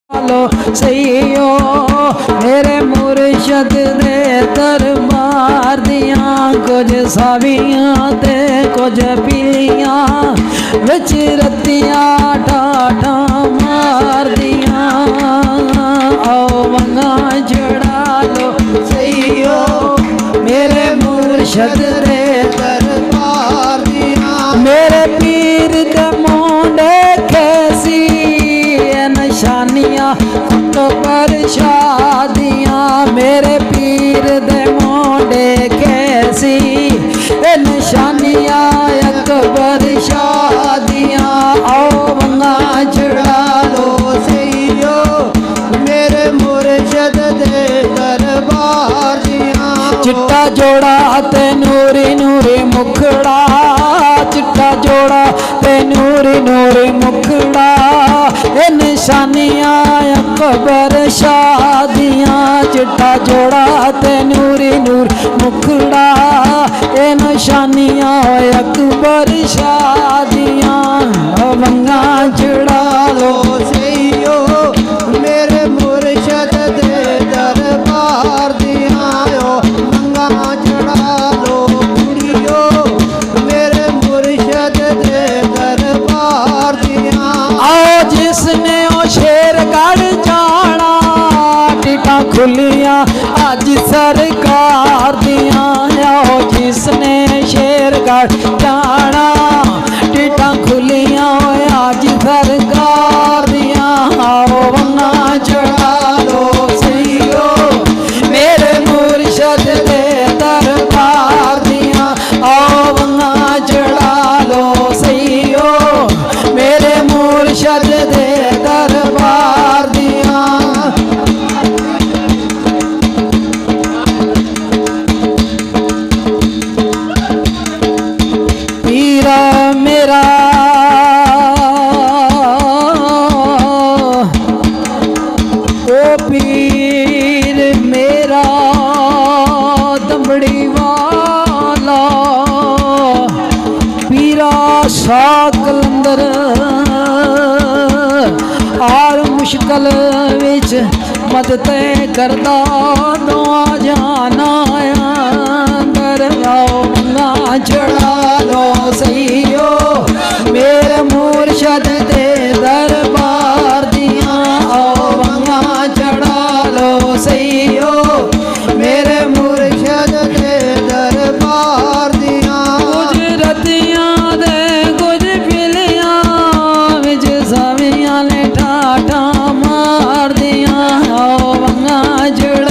लो सईयो मेरे मुर्शद दे दरबार दियां कुछ सावियां ते कुछ पीलियां विच रत्तियां ठाठा मार दियां आओ वंगा चढ़ा लो सईयो मेरे मुर्शद दे दरबार दियां मेरे पीर दे मोंडे कैसी निशानियां अकबर शादियां मेरे पीर दे मोंडे कैसी निशानियां अकबर शादियां आओ वंगा चढ़ा लो सईयो मेरे मुर्शद दे दरबार दियां चिट्टा जोड़ा ते नूरी नूरी मुखड़ा चिट्टा जोड़ा ते नूरी नूरी मुखड़ा निशानियां अकबर शादियां चिट्टा जोड़ा ते नूरी नूर मुखड़ा ए निशानियां अकबर शादियां वंगा चढ़ा लो सईयो मेरे मुर्शद दे दरबार दियां वंगा चढ़ा लो कुड़ियो मेरे मुर्शद दे दरबार दियां आओ जिसने शेरगढ़ जाना टिटा खुलियां अज सरकार दियां आओ जिसने शेरगढ़ जाना टिटा खुलियां अज सरकार दियां आओ वंगा चढ़ा लो सईयो मेरे मुर्शद दे दरबार दियां आओ वंगा चढ़ा लो सईयो मेरे मुर्शद दे दरबार दियां पीरा मेरा ओ पीर मेरा दमड़ी वाला पीरा सा कलंदर आर मुश्किल विच मदद करदा दुआ जाना अंदर आओ वंगा चढ़ा लो सईयो मेरे मुर्शद दे दरबार दियां आओ वंगा चढ़ा लो सईयो मेरे मुर्शद दे दरबार दियां कुछ रतियां दे कुछ पिलियां विच सावियां ने ठाठा मार दियां आओ वंगा चढ़ा